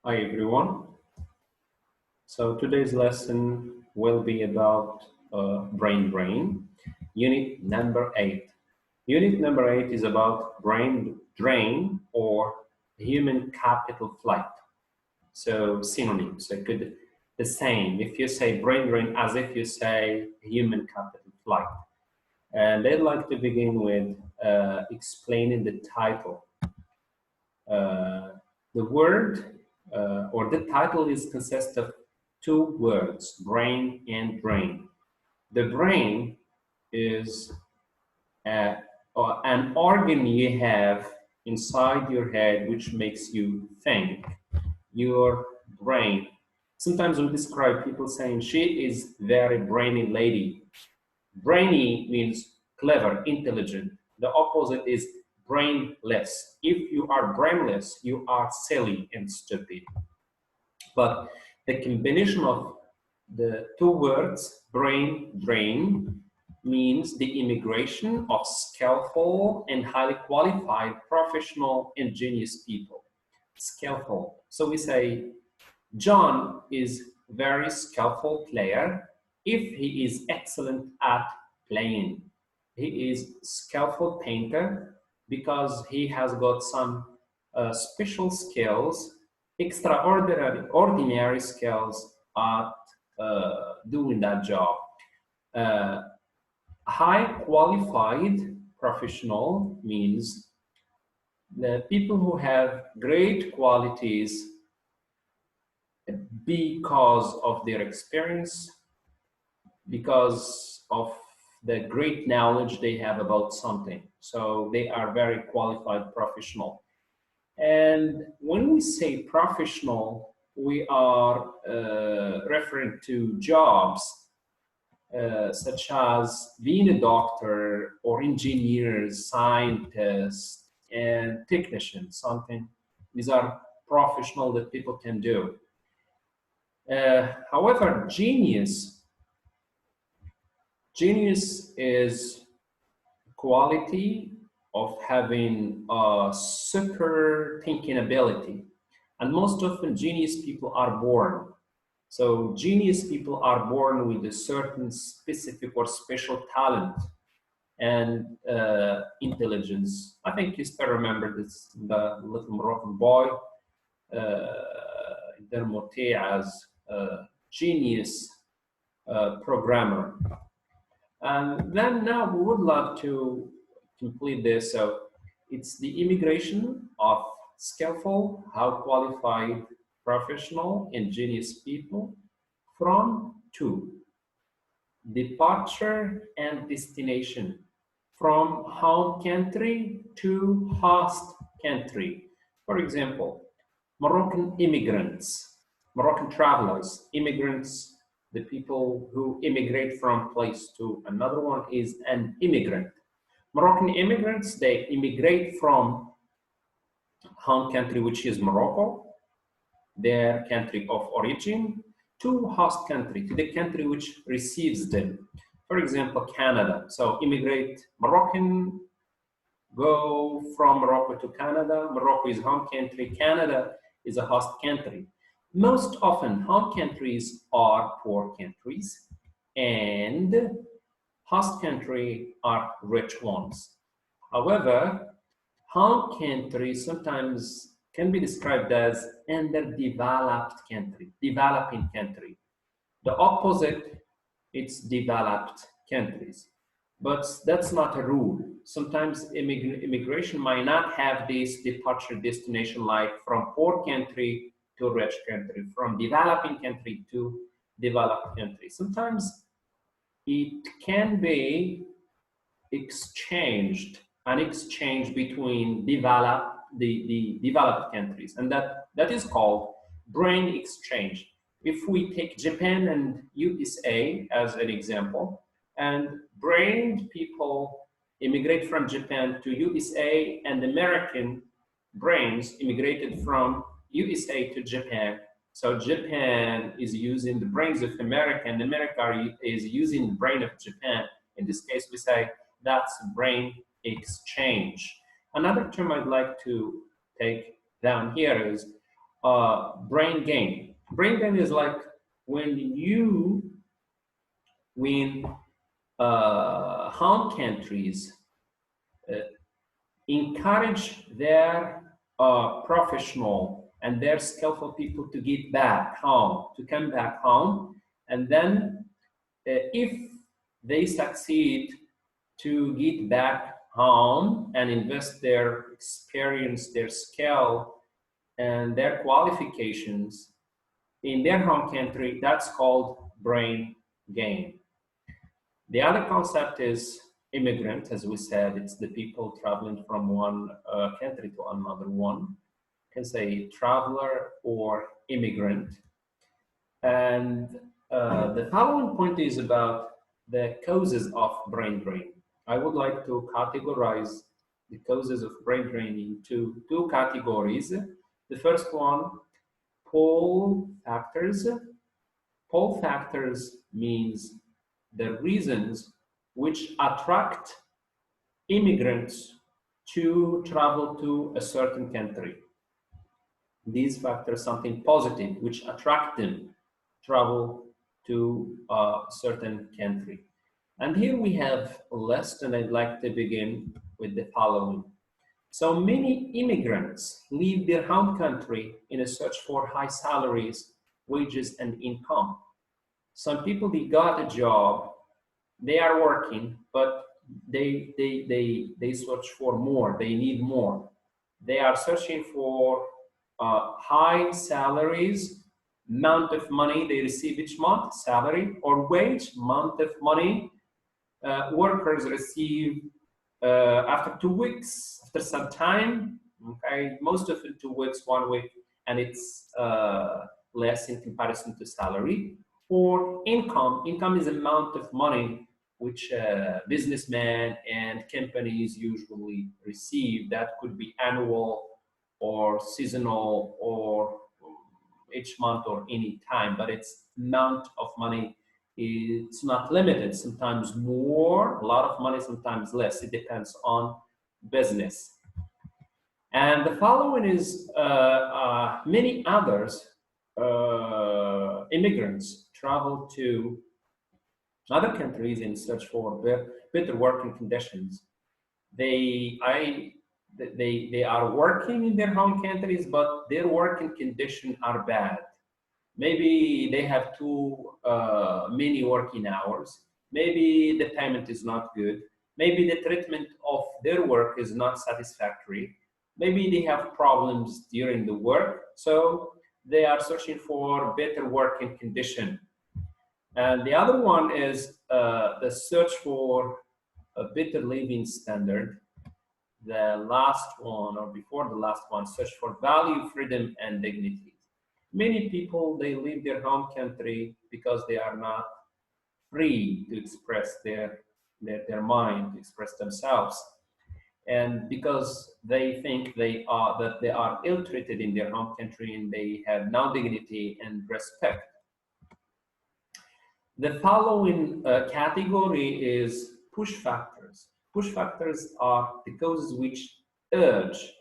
Hi everyone. So today's lesson will be about brain drain, unit number 8. Unit number 8 is about brain drain or human capital flight. So synonyms, so it could the same if you say brain drain as if you say human capital flight. And I'd like to begin with explaining the title. The word or the title is consists of two words, brain and drain. The brain is uh, an organ you have inside your head which makes you think. Your brain. Sometimes we describe people saying she is very brainy lady. Brainy means clever, intelligent. The opposite is brainless. If you are brainless, you are silly and stupid. But the combination of the two words, brain drain, means the immigration of skillful and highly qualified professional ingenious people. Skillful. So we say John is very skillful player if he is excellent at playing. He is skillful painter because he has got some special skills, ordinary skills at doing that job. Uh, High qualified professional means the people who have great qualities because of their experience, because of the great knowledge they have about something. So they are very qualified professional. And when we say professional, we are referring to jobs such as being a doctor or engineers, scientists, and technicians, something. These are professional that people can do. However, genius is quality of having a super thinking ability. And most often genius people are born. So genius people are born with a certain specific or special talent and intelligence. I think you still remember this, the little Moroccan boy, Dermote as genius programmer. And then now we would love to complete this. So it's the immigration of skillful, how qualified, professional, ingenious people from to departure and destination, from home country to host country. For example, Moroccan immigrants, Moroccan travelers, immigrants, the people who immigrate from place to another one is an immigrant. Moroccan immigrants, they immigrate from home country, which is Morocco, their country of origin, to host country, to the country which receives them. For example, Canada. So immigrate Moroccan, go from Morocco to Canada. Morocco is home country. Canada is a host country. Most often, home countries are poor countries, and host country are rich ones. However, home country sometimes can be described as underdeveloped country, developing country. The opposite, it's developed countries. But that's not a rule. Sometimes immigration might not have this departure destination, like from poor country to rich country, from developing country to developed country. Sometimes it can be exchanged, an exchange between the developed countries, and that is called brain exchange. If we take Japan and USA as an example, and brain people immigrate from Japan to USA, and American brains immigrated from USA to Japan. So Japan is using the brains of America, and America is using the brain of Japan. In this case, we say that's brain exchange. Another term I'd like to take down here is brain gain. Brain gain is like when home countries uh, encourage their professional and their skillful people to get back home, to come back home, and then if they succeed to get back home and invest their experience, their skill, and their qualifications in their home country, that's called brain gain. The other concept is immigrant, as we said, it's the people traveling from one country to another one. You can say traveler or immigrant. And the following point is about the causes of brain drain. I would like to categorize the causes of brain drain into two categories. The first one, pull factors. Pull factors means the reasons which attract immigrants to travel to a certain country. These factors, something positive, which attract them travel to a certain country. And here we have a list, and I'd like to begin with the following. So many immigrants leave their home country in a search for high salaries, wages, and income. Some people, they got a job, they are working, but they search for more, they need more. They are searching for high salaries, amount of money they receive each month, salary or wage, amount of money workers receive after 2 weeks, after some time, okay, most of it 2 weeks, 1 week, and it's less in comparison to salary. Or income. Income is amount of money which businessmen and companies usually receive. That could be annual or seasonal or each month or any time, but it's amount of money. It's not limited. Sometimes more, a lot of money, sometimes less. It depends on business. And the following is many others immigrants travel to other countries in search for better working conditions. They are working in their home countries, but their working conditions are bad. Maybe they have too many working hours. Maybe the payment is not good. Maybe the treatment of their work is not satisfactory. Maybe they have problems during the work. So they are searching for better working condition. And the other one is the search for a better living standard. The last one, or before the last one, search for value, freedom, and dignity. Many people, they leave their home country because they are not free to express their mind, to express themselves. And because they think that they are ill-treated in their home country and they have no dignity and respect. The following category is push factors. Push factors are the causes which urge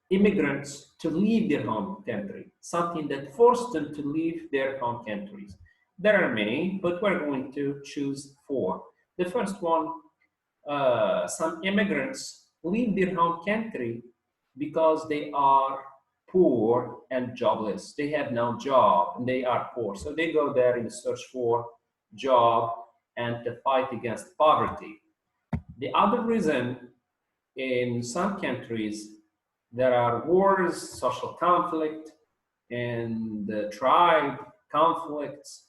immigrants to leave their home country, something that forced them to leave their home countries. There are many, but we're going to choose four. The first one, some immigrants leave their home country because they are poor and jobless. They have no job and they are poor. So they go there in search for job and to fight against poverty. The other reason, in some countries, there are wars, social conflict, and tribe conflicts,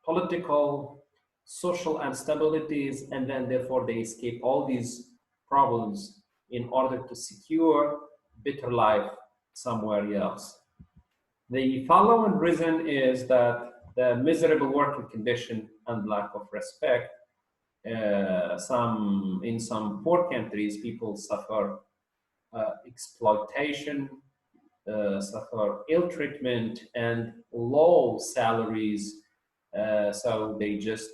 political, social instabilities, and then therefore they escape all these problems in order to secure better life somewhere else. The following reason is that the miserable working condition and lack of respect. In some poor countries, people suffer exploitation, suffer ill treatment and low salaries. So they just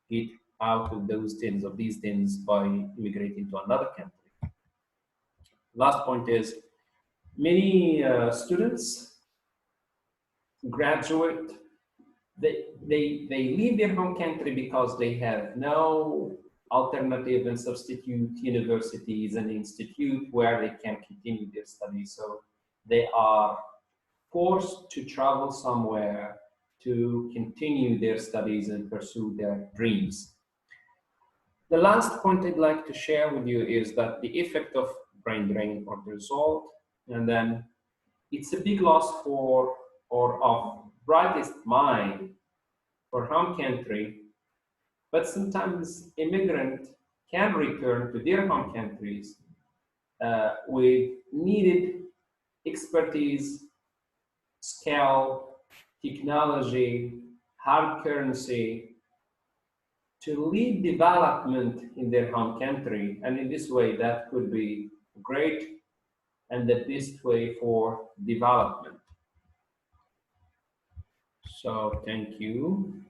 get out of these things by immigrating to another country. Last point is Many students graduate, they leave their home country because they have no alternative and substitute universities and institute where they can continue their studies. So they are forced to travel somewhere to continue their studies and pursue their dreams. The last point I'd like to share with you is that the effect of brain drain or the result, and then it's a big loss for or of brightest mind for home country, but sometimes immigrant can return to their home countries with needed expertise, skill, technology, hard currency to lead development in their home country. And in this way, that could be great and the best way for development. So thank you.